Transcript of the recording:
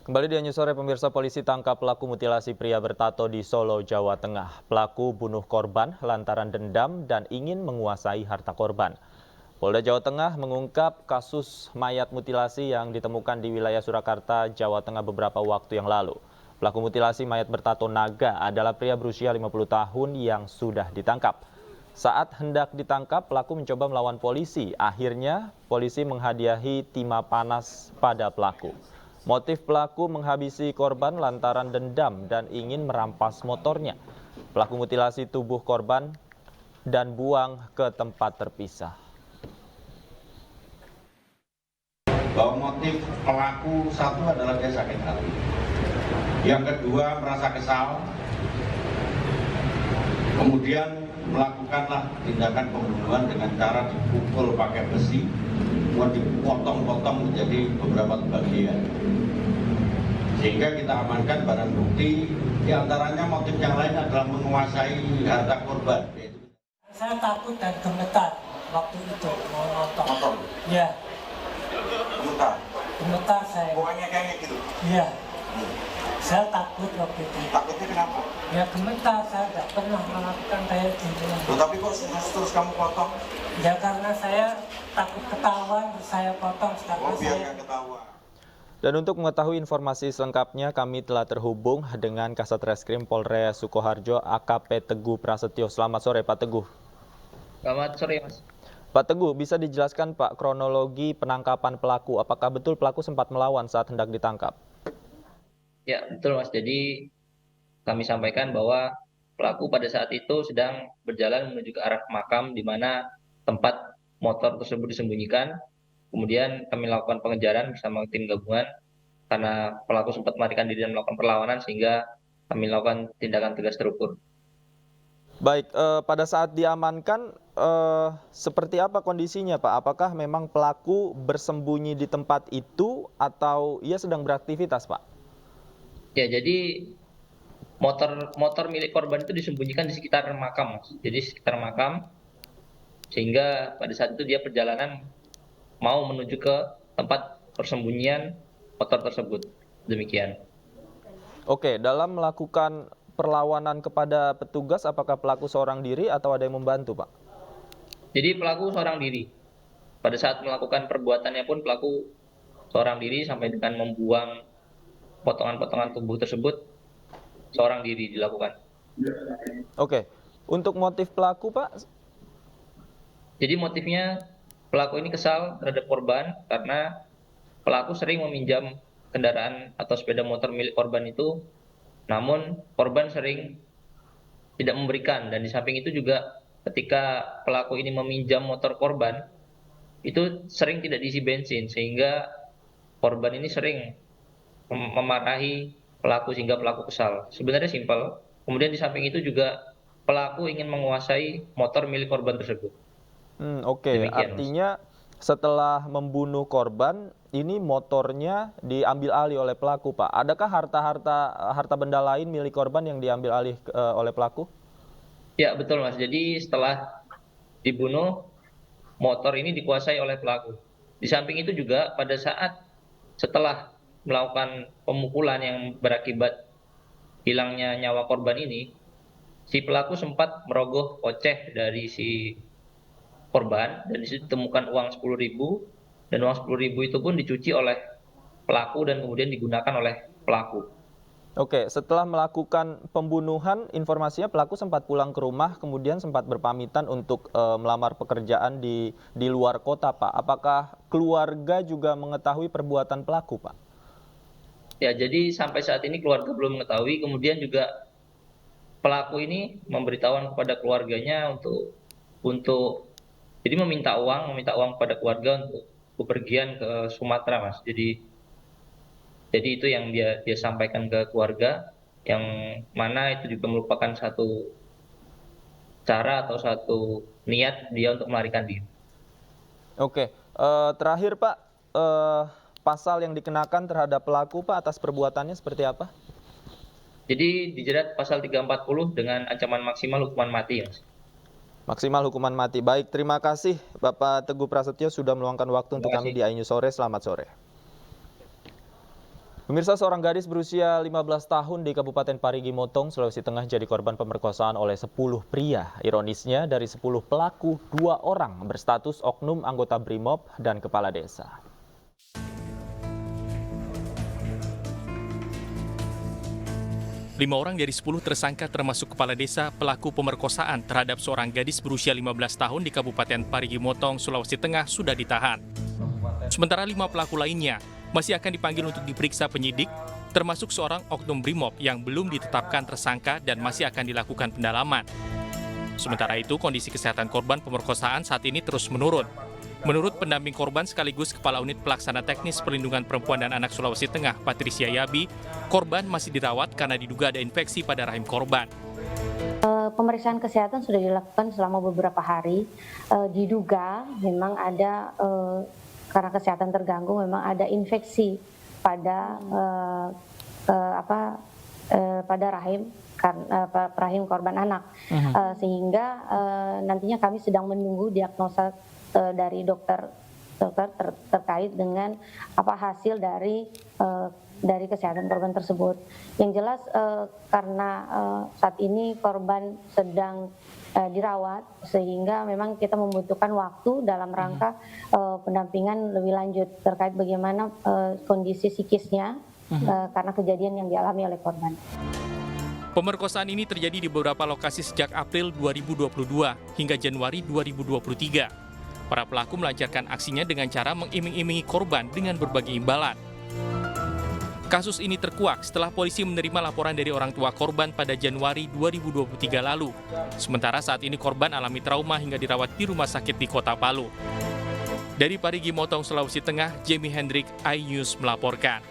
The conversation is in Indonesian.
Kembali di Anju Sore, pemirsa, polisi tangkap pelaku mutilasi pria bertato di Solo, Jawa Tengah. Pelaku bunuh korban lantaran dendam dan ingin menguasai harta korban. Polda Jawa Tengah mengungkap kasus mayat mutilasi yang ditemukan di wilayah Surakarta, Jawa Tengah beberapa waktu yang lalu. Pelaku mutilasi mayat bertato naga adalah pria berusia 50 tahun yang sudah ditangkap. Saat hendak ditangkap, pelaku mencoba melawan polisi. Akhirnya, polisi menghadiahi timah panas pada pelaku. Motif pelaku menghabisi korban lantaran dendam dan ingin merampas motornya. Pelaku mutilasi tubuh korban dan buang ke tempat terpisah. Bahwa motif pelaku satu adalah dia sakit hati. Yang kedua merasa kesal. Kemudian melakukanlah tindakan pembunuhan dengan cara dipukul pakai besi, kemudian dipotong-potong menjadi beberapa bagian. Sehingga kita amankan barang bukti, diantaranya motif yang lain adalah menguasai harta korban. Saya takut dan gemetar waktu itu mau nonton. Motor? Iya, Gemetar? gemetar saya. Pokoknya kayak gitu? Iya, saya takut waktu itu. Takutnya kenapa? Ya gemetar, saya tidak pernah melakukan kayak gitu. Tapi kok terus kamu potong? Ya karena saya takut ketahuan, saya potong karena biar saya. nggak ketahuan. Dan untuk mengetahui informasi selengkapnya, kami telah terhubung dengan Kasat Reskrim Polres Sukoharjo, AKP Teguh Prasetyo. Selamat sore, Pak Teguh. Selamat sore, Mas. Pak Teguh, bisa dijelaskan, Pak, kronologi penangkapan pelaku? Apakah betul pelaku sempat melawan saat hendak ditangkap? Ya, betul, Mas. Jadi kami sampaikan bahwa pelaku pada saat itu sedang berjalan menuju ke arah makam di mana tempat motor tersebut disembunyikan. Kemudian kami lakukan pengejaran bersama tim gabungan karena pelaku sempat melarikan diri dan melakukan perlawanan sehingga kami lakukan tindakan tegas terukur. Baik, pada saat diamankan, seperti apa kondisinya, Pak? Apakah memang pelaku bersembunyi di tempat itu atau ia sedang beraktivitas, Pak? Ya, jadi motor milik korban itu disembunyikan di sekitar makam, Mas. Jadi sekitar makam sehingga pada saat itu dia perjalanan mau menuju ke tempat persembunyian motor tersebut. Demikian. Oke, dalam melakukan perlawanan kepada petugas, apakah pelaku seorang diri atau ada yang membantu, Pak? Jadi pelaku seorang diri. Pada saat melakukan perbuatannya pun pelaku seorang diri sampai dengan membuang potongan-potongan tubuh tersebut seorang diri dilakukan. Oke, untuk motif pelaku, Pak? Jadi motifnya pelaku ini kesal terhadap korban karena pelaku sering meminjam kendaraan atau sepeda motor milik korban itu, namun korban sering tidak memberikan, dan di samping itu juga ketika pelaku ini meminjam motor korban itu sering tidak diisi bensin sehingga korban ini sering memarahi pelaku sehingga pelaku kesal. Sebenarnya simpel. Kemudian di samping itu juga pelaku ingin menguasai motor milik korban tersebut. Oke, Demikian, Mas. artinya setelah membunuh korban, ini motornya diambil alih oleh pelaku, Pak. Adakah harta benda lain milik korban yang diambil alih oleh pelaku? Ya, betul, Mas. Jadi setelah dibunuh, motor ini dikuasai oleh pelaku. Di samping itu juga pada saat setelah melakukan pemukulan yang berakibat hilangnya nyawa korban ini, si pelaku sempat merogoh kocek dari si korban dan di situ ditemukan uang 10.000, dan uang 10.000 itu pun dicuci oleh pelaku dan kemudian digunakan oleh pelaku. Oke, setelah melakukan pembunuhan, informasinya pelaku sempat pulang ke rumah, kemudian sempat berpamitan untuk melamar pekerjaan di luar kota, Pak. Apakah keluarga juga mengetahui perbuatan pelaku, Pak? Ya, jadi sampai saat ini keluarga belum mengetahui. Kemudian juga pelaku ini memberitahuan kepada keluarganya untuk jadi meminta uang kepada keluarga untuk bepergian ke Sumatera, Mas. Jadi itu yang dia sampaikan ke keluarga, yang mana itu juga merupakan satu cara atau satu niat dia untuk melarikan diri. Oke, terakhir, Pak, pasal yang dikenakan terhadap pelaku, Pak, atas perbuatannya seperti apa? Jadi dijerat pasal 340 dengan ancaman maksimal hukuman mati, Mas. Maksimal hukuman mati. Baik, terima kasih Bapak Teguh Prasetyo sudah meluangkan waktu untuk kami di Ainyu Sore. Selamat sore. Pemirsa, seorang gadis berusia 15 tahun di Kabupaten Parigi Motong, Sulawesi Tengah jadi korban pemerkosaan oleh 10 pria. Ironisnya, dari 10 pelaku, 2 orang berstatus oknum anggota BRIMOB dan kepala desa. Lima orang dari 10 tersangka termasuk kepala desa pelaku pemerkosaan terhadap seorang gadis berusia 15 tahun di Kabupaten Parigi Motong, Sulawesi Tengah sudah ditahan. Sementara 5 pelaku lainnya masih akan dipanggil untuk diperiksa penyidik, termasuk seorang oknum BRIMOB yang belum ditetapkan tersangka dan masih akan dilakukan pendalaman. Sementara itu, kondisi kesehatan korban pemerkosaan saat ini terus menurun. Menurut pendamping korban sekaligus Kepala Unit Pelaksana Teknis Perlindungan Perempuan dan Anak Sulawesi Tengah, Patricia Yabi, korban masih dirawat karena diduga ada infeksi pada rahim korban. Pemeriksaan kesehatan sudah dilakukan selama beberapa hari. Diduga memang ada karena kesehatan terganggu, memang ada infeksi pada pada rahim korban anak, sehingga nantinya kami sedang menunggu diagnosa dari dokter terkait dengan apa hasil dari kesehatan korban tersebut. Yang jelas karena saat ini korban sedang dirawat, sehingga memang kita membutuhkan waktu dalam rangka pendampingan lebih lanjut terkait bagaimana kondisi psikisnya karena kejadian yang dialami oleh korban. Pemerkosaan ini terjadi di beberapa lokasi sejak April 2022 hingga Januari 2023. Para pelaku melancarkan aksinya dengan cara mengiming-imingi korban dengan berbagai imbalan. Kasus ini terkuak setelah polisi menerima laporan dari orang tua korban pada Januari 2023 lalu. Sementara saat ini korban alami trauma hingga dirawat di rumah sakit di Kota Palu. Dari Parigi Motong, Sulawesi Tengah, Jamie Hendrik, iNews melaporkan.